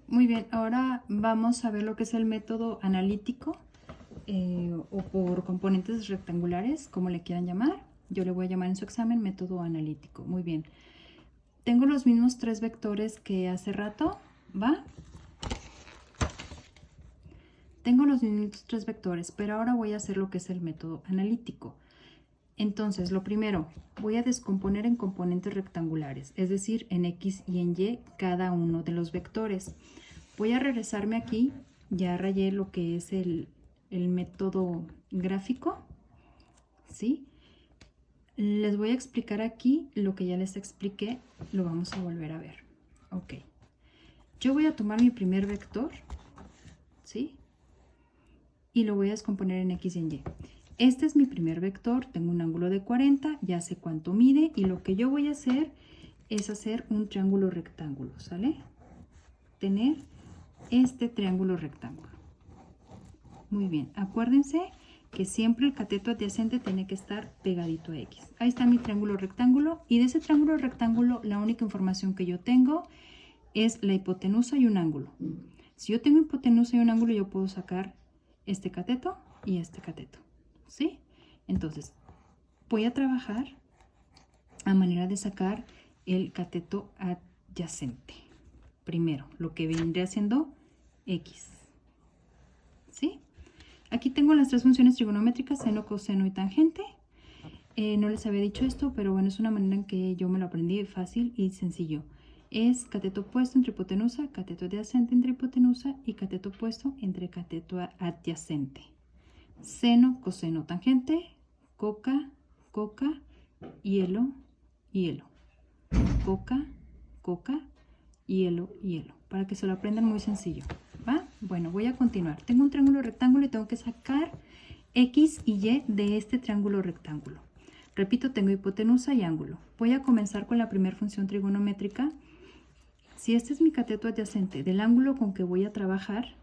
Muy bien, ahora vamos a ver lo que es el método analítico o por componentes rectangulares, como le quieran llamar. Yo le voy a llamar en su examen método analítico. Muy bien. Tengo los mismos 3 vectores que hace rato, ¿va? Tengo los mismos 3 vectores, pero ahora voy a hacer lo que es el método analítico. Entonces, lo primero, voy a descomponer en componentes rectangulares, es decir, en X y en Y cada uno de los vectores. Voy a regresarme aquí, ya rayé lo que es el método gráfico, ¿sí? Les voy a explicar aquí lo que ya les expliqué, lo vamos a volver a ver. Ok. Yo voy a tomar mi primer vector, ¿sí? Y lo voy a descomponer en X y en Y. Este es mi primer vector, tengo un ángulo de 40, ya sé cuánto mide y lo que yo voy a hacer es hacer un triángulo rectángulo, ¿sale? Tener este triángulo rectángulo. Muy bien, acuérdense que siempre el cateto adyacente tiene que estar pegadito a X. Ahí está mi triángulo rectángulo y de ese triángulo rectángulo la única información que yo tengo es la hipotenusa y un ángulo. Si yo tengo hipotenusa y un ángulo, yo puedo sacar este cateto y este cateto, ¿sí? Entonces, voy a trabajar a manera de sacar el cateto adyacente. Primero, lo que vendría siendo X, ¿sí? Aquí tengo las 3 funciones trigonométricas, seno, coseno y tangente. No les había dicho esto, pero bueno, es una manera en que yo me lo aprendí fácil y sencillo. Es cateto opuesto entre hipotenusa, cateto adyacente entre hipotenusa y cateto opuesto entre cateto adyacente. Seno, coseno, tangente, coca, coca, hielo, hielo. Coca, coca, hielo, hielo. Para que se lo aprendan muy sencillo. ¿Va? Bueno, voy a continuar. Tengo un triángulo rectángulo y tengo que sacar X y Y de este triángulo rectángulo. Repito, tengo hipotenusa y ángulo. Voy a comenzar con la primera función trigonométrica. Si este es mi cateto adyacente del ángulo con que voy a trabajar,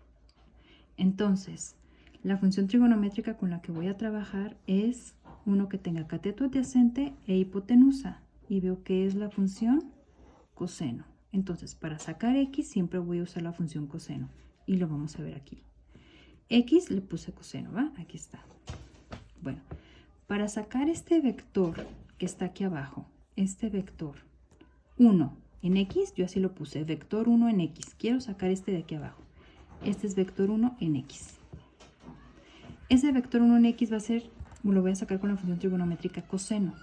entonces la función trigonométrica con la que voy a trabajar es uno que tenga cateto adyacente e hipotenusa. Y veo que es la función coseno. Entonces, para sacar X siempre voy a usar la función coseno. Y lo vamos a ver aquí. X le puse coseno, ¿va? Aquí está. Bueno, para sacar este vector que está aquí abajo, este vector 1 en X, yo así lo puse, vector 1 en X. Quiero sacar este de aquí abajo. Este es vector 1 en X. Ese vector 1 en X va a ser, lo voy a sacar con la función trigonométrica coseno.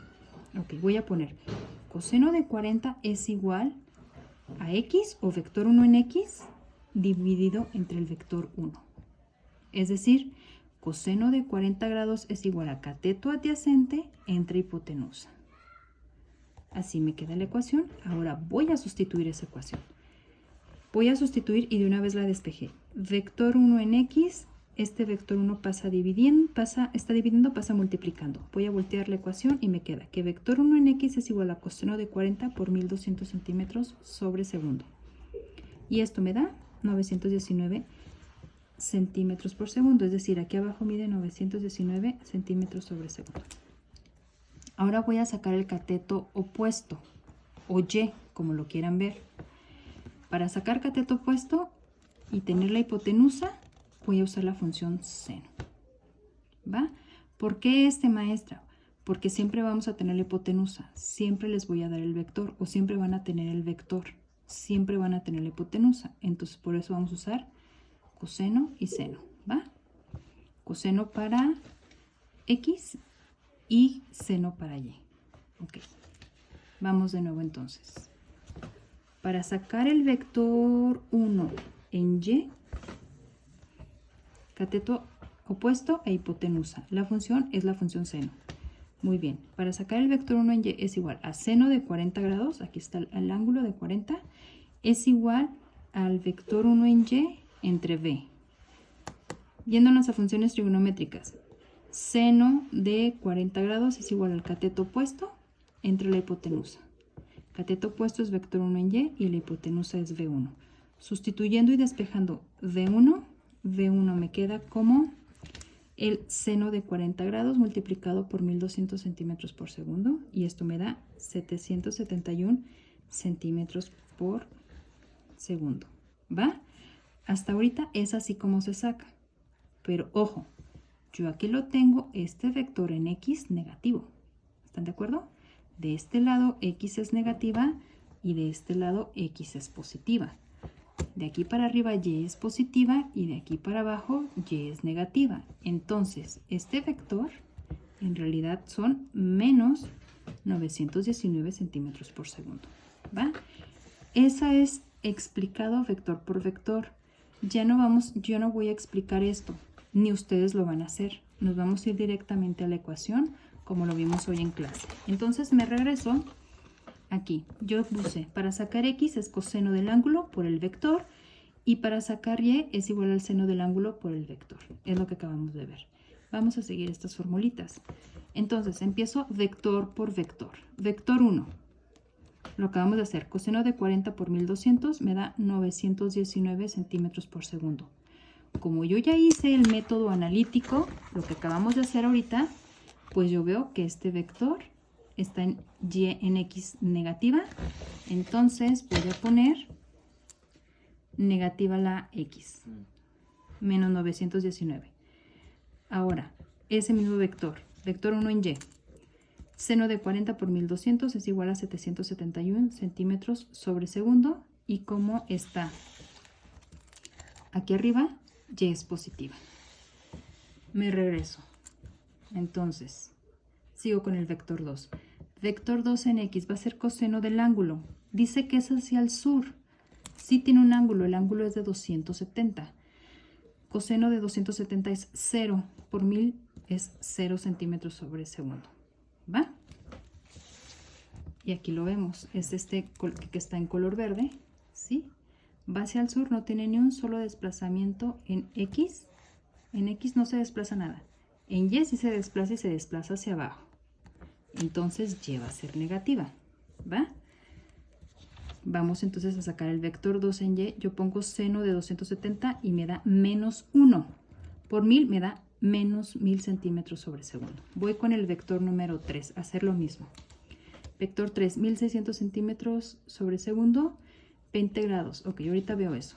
Ok, voy a poner coseno de 40 es igual a X o vector 1 en X dividido entre el vector 1. Es decir, coseno de 40 grados es igual a cateto adyacente entre hipotenusa. Así me queda la ecuación. Ahora voy a sustituir esa ecuación. Voy a sustituir y de una vez la despejé. Vector 1 en X, este vector 1 pasa dividiendo, pasa multiplicando. Voy a voltear la ecuación y me queda que vector 1 en X es igual a coseno de 40 por 1200 centímetros sobre segundo. Y esto me da 919 centímetros por segundo, es decir, aquí abajo mide 919 centímetros sobre segundo. Ahora voy a sacar el cateto opuesto, o Y, como lo quieran ver. Para sacar cateto opuesto y tener la hipotenusa, voy a usar la función seno. ¿Va? ¿Por qué maestra? Porque siempre vamos a tener la hipotenusa. Siempre les voy a dar el vector, o siempre van a tener el vector. Siempre van a tener la hipotenusa. Entonces, por eso vamos a usar coseno y seno. ¿Va? Coseno para X y seno para Y. Ok. Vamos de nuevo entonces. Para sacar el vector 1 en Y, cateto opuesto e hipotenusa. La función es la función seno. Muy bien. Para sacar el vector 1 en Y es igual a seno de 40 grados. Aquí está el ángulo de 40. Es igual al vector 1 en Y entre B. Yéndonos a funciones trigonométricas. Seno de 40 grados es igual al cateto opuesto entre la hipotenusa. Cateto opuesto es vector 1 en Y y la hipotenusa es V1. Sustituyendo y despejando V1 me queda como el seno de 40 grados multiplicado por 1200 centímetros por segundo. Y esto me da 771 centímetros por segundo. ¿Va? Hasta ahorita es así como se saca. Pero ojo, yo aquí lo tengo, este vector en X negativo. ¿Están de acuerdo? De este lado X es negativa y de este lado X es positiva. De aquí para arriba Y es positiva y de aquí para abajo Y es negativa. Entonces, este vector en realidad son menos 919 centímetros por segundo. ¿Va? Esa es explicado vector por vector. Yo no voy a explicar esto, ni ustedes lo van a hacer. Nos vamos a ir directamente a la ecuación, como lo vimos hoy en clase. Entonces me regreso aquí. Yo puse, para sacar X es coseno del ángulo por el vector, y para sacar Y es igual al seno del ángulo por el vector. Es lo que acabamos de ver. Vamos a seguir estas formulitas. Entonces empiezo vector por vector. Vector 1. Lo acabamos de hacer. Coseno de 40 por 1200 me da 919 centímetros por segundo. Como yo ya hice el método analítico, lo que acabamos de hacer ahorita, pues yo veo que este vector está en Y en X negativa. Entonces voy a poner negativa la X. Menos 919. Ahora, ese mismo vector. Vector 1 en Y. Seno de 40 por 1200 es igual a 771 centímetros sobre segundo. Y como está aquí arriba, Y es positiva. Me regreso. Entonces, sigo con el vector 2. Vector 2 en X va a ser coseno del ángulo. Dice que es hacia el sur. Sí tiene un ángulo. El ángulo es de 270. Coseno de 270 es 0 por 1000 es 0 centímetros sobre segundo. ¿Va? Y aquí lo vemos. Es este que está en color verde. ¿Sí? Va hacia el sur. No tiene ni un solo desplazamiento en X. En X no se desplaza nada. En Y sí se desplaza y se desplaza hacia abajo. Entonces Y va a ser negativa. ¿Va? Vamos entonces a sacar el vector 2 en Y. Yo pongo seno de 270 y me da menos 1. Por 1000 me da menos 1000 centímetros sobre segundo. Voy con el vector número 3 a hacer lo mismo. Vector 3, 1600 centímetros sobre segundo, 20 grados. Ok, ahorita veo eso.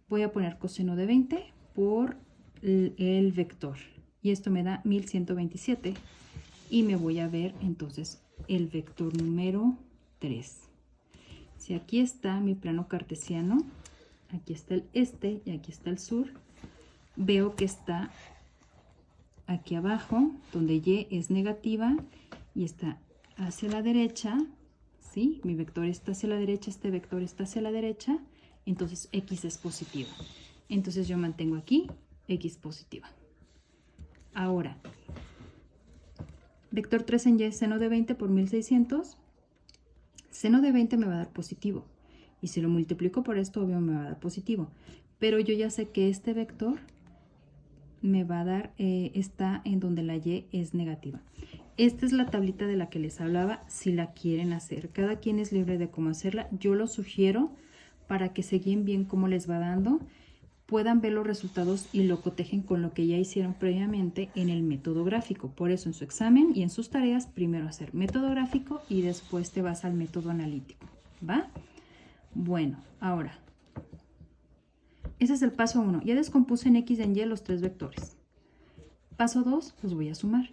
Voy a poner coseno de 20 por el vector. Y esto me da 1127. Y me voy a ver entonces el vector número 3. Si aquí está mi plano cartesiano, aquí está el este y aquí está el sur, veo que está aquí abajo, donde Y es negativa y está hacia la derecha, ¿sí? Mi vector está hacia la derecha, este vector está hacia la derecha, entonces X es positiva. Entonces yo mantengo aquí X positiva. Ahora, vector 3 en Y, seno de 20 por 1600. Seno de 20 me va a dar positivo. Y si lo multiplico por esto, obvio me va a dar positivo. Pero yo ya sé que este vector me va a dar, está en donde la Y es negativa. Esta es la tablita de la que les hablaba, si la quieren hacer. Cada quien es libre de cómo hacerla. Yo lo sugiero para que se guíen bien cómo les va dando, puedan ver los resultados y lo cotejen con lo que ya hicieron previamente en el método gráfico. Por eso en su examen y en sus tareas, primero hacer método gráfico y después te vas al método analítico. ¿Va? Bueno, ahora, ese es el paso 1. Ya descompuse en X y en Y los tres vectores. Paso 2, los voy a sumar.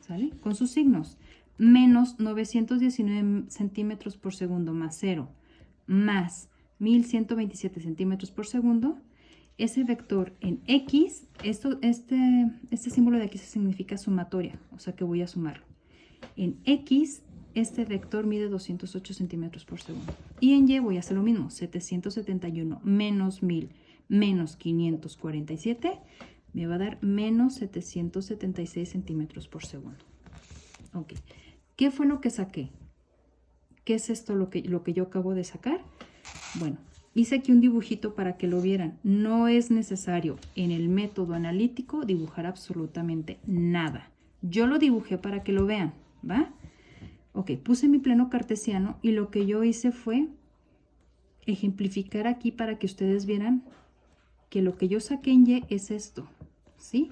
¿Sale? Con sus signos. Menos 919 centímetros por segundo más 0 más 1127 centímetros por segundo. Ese vector en X, este símbolo de aquí significa sumatoria, o sea que voy a sumarlo. En X, este vector mide 208 centímetros por segundo. Y en Y voy a hacer lo mismo, 771 menos 1000 menos 547 me va a dar menos 776 centímetros por segundo. Ok, ¿qué fue lo que saqué? ¿Qué es esto lo que yo acabo de sacar? Bueno, hice aquí un dibujito para que lo vieran. No es necesario en el método analítico dibujar absolutamente nada. Yo lo dibujé para que lo vean, ¿va? Ok, puse mi plano cartesiano y lo que yo hice fue ejemplificar aquí para que ustedes vieran que lo que yo saqué en Y es esto, ¿sí?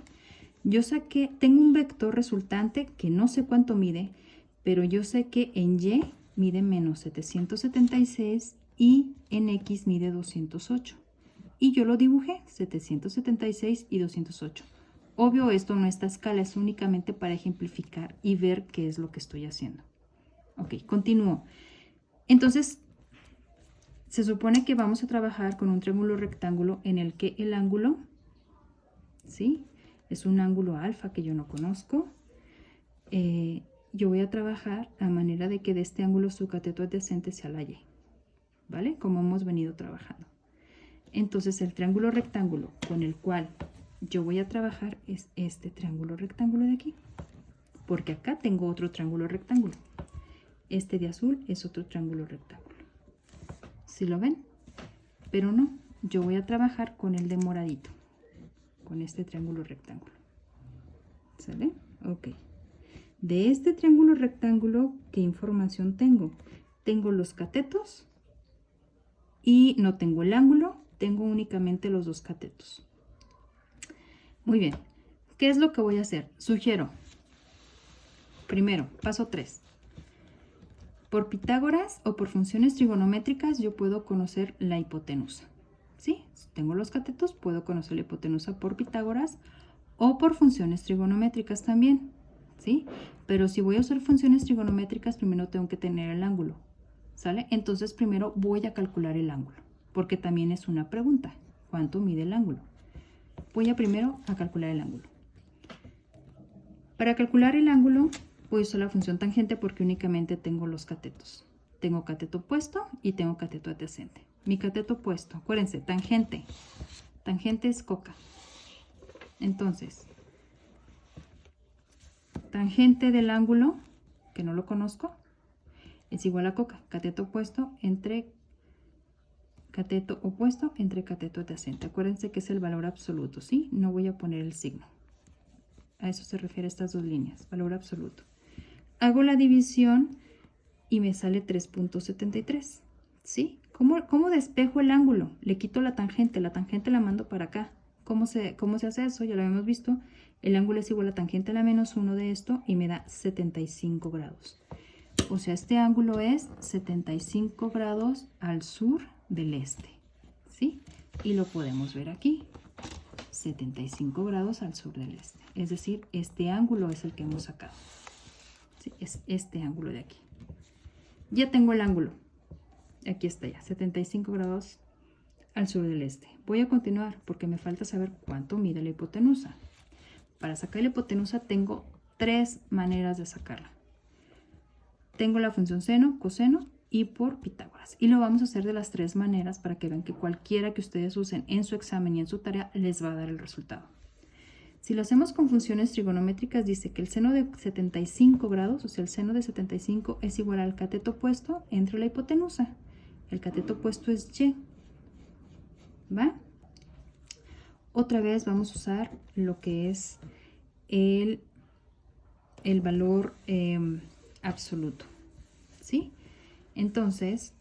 Yo saqué, tengo un vector resultante que no sé cuánto mide, pero yo sé que en Y mide menos 776 y en X mide 208. y yo lo dibujé, 776 y 208. Obvio, esto no está a escala, es únicamente para ejemplificar y ver qué es lo que estoy haciendo. Ok, continúo. Entonces, se supone que vamos a trabajar con un triángulo rectángulo en el que el ángulo, ¿sí?, es un ángulo alfa que yo no conozco. Yo voy a trabajar a manera de que de este ángulo su cateto adyacente sea la Y, ¿vale? Como hemos venido trabajando. Entonces, el triángulo rectángulo con el cual yo voy a trabajar es este triángulo rectángulo de aquí, porque acá tengo otro triángulo rectángulo. Este de azul es otro triángulo rectángulo. ¿Sí lo ven? Pero no, yo voy a trabajar con el de moradito, con este triángulo rectángulo. ¿Sale? Ok. De este triángulo rectángulo, ¿qué información tengo? Tengo los catetos y no tengo el ángulo, tengo únicamente los dos catetos. Muy bien, ¿qué es lo que voy a hacer? Sugiero, primero, paso 3. Por Pitágoras o por funciones trigonométricas yo puedo conocer la hipotenusa. ¿Sí? Si tengo los catetos, puedo conocer la hipotenusa por Pitágoras o por funciones trigonométricas también. ¿Sí? Pero si voy a usar funciones trigonométricas, primero tengo que tener el ángulo. ¿Sale? Entonces primero voy a calcular el ángulo, porque también es una pregunta. ¿Cuánto mide el ángulo? Voy a primero a calcular el ángulo. Para calcular el ángulo voy a usar la función tangente porque únicamente tengo los catetos. Tengo cateto opuesto y tengo cateto adyacente. Mi cateto opuesto, acuérdense, tangente. Tangente es coca. Entonces, tangente del ángulo, que no lo conozco, es igual a coca. Cateto opuesto entre cateto adyacente. Acuérdense que es el valor absoluto, ¿sí? No voy a poner el signo. A eso se refiere estas dos líneas, valor absoluto. Hago la división y me sale 3.73, ¿sí? ¿Cómo despejo el ángulo? Le quito la tangente la mando para acá. ¿Cómo se hace eso? Ya lo habíamos visto. El ángulo es igual a tangente a la menos 1 de esto y me da 75 grados. O sea, este ángulo es 75 grados al sur del este, ¿sí? Y lo podemos ver aquí, 75 grados al sur del este. Es decir, este ángulo es el que hemos sacado. ¿Sí? Es este ángulo de aquí. Ya tengo el ángulo. Aquí está ya, 75 grados al sur del este. Voy a continuar porque me falta saber cuánto mide la hipotenusa. Para sacar la hipotenusa tengo 3 maneras de sacarla. Tengo la función seno, coseno y por Pitágoras. Y lo vamos a hacer de las 3 maneras para que vean que cualquiera que ustedes usen en su examen y en su tarea les va a dar el resultado. Si lo hacemos con funciones trigonométricas, dice que el seno de 75 grados, o sea, el seno de 75 es igual al cateto opuesto entre la hipotenusa. El cateto opuesto es Y. ¿Va? Otra vez vamos a usar lo que es el valor absoluto. ¿Sí? Entonces,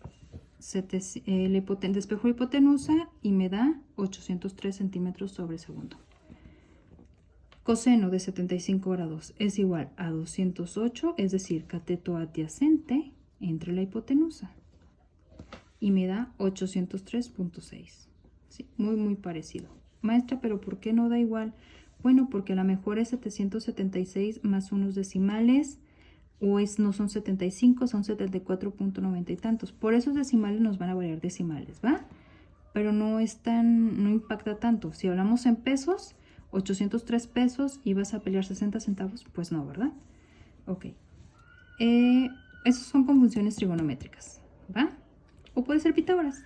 despejo hipotenusa y me da 803 centímetros sobre segundo. Coseno de 75 grados es igual a 208, es decir, cateto adyacente entre la hipotenusa. Y me da 803.6. ¿Sí? Muy parecido. Maestra, ¿pero por qué no da igual? Bueno, porque a lo mejor es 776 más unos decimales, o no son 75, son 74.90 y tantos. Por esos decimales nos van a variar decimales, ¿va? Pero no impacta tanto. Si hablamos en pesos, 803 pesos y vas a pelear 60 centavos, pues no, ¿verdad? Ok. Esos son con funciones trigonométricas, ¿va? O puede ser Pitágoras.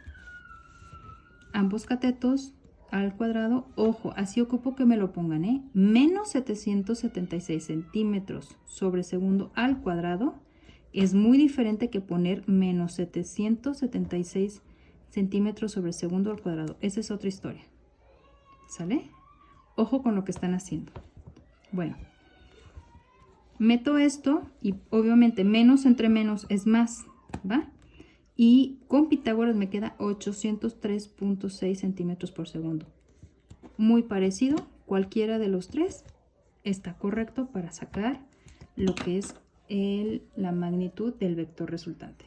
Ambos catetos al cuadrado, ojo, así ocupo que me lo pongan, ¿eh? Menos 776 centímetros sobre segundo al cuadrado es muy diferente que poner menos 776 centímetros sobre segundo al cuadrado. Esa es otra historia. ¿Sale? Ojo con lo que están haciendo. Bueno, meto esto y obviamente menos entre menos es más, ¿va? Y con Pitágoras me queda 803.6 centímetros por segundo. Muy parecido, cualquiera de los 3 está correcto para sacar lo que es la magnitud del vector resultante.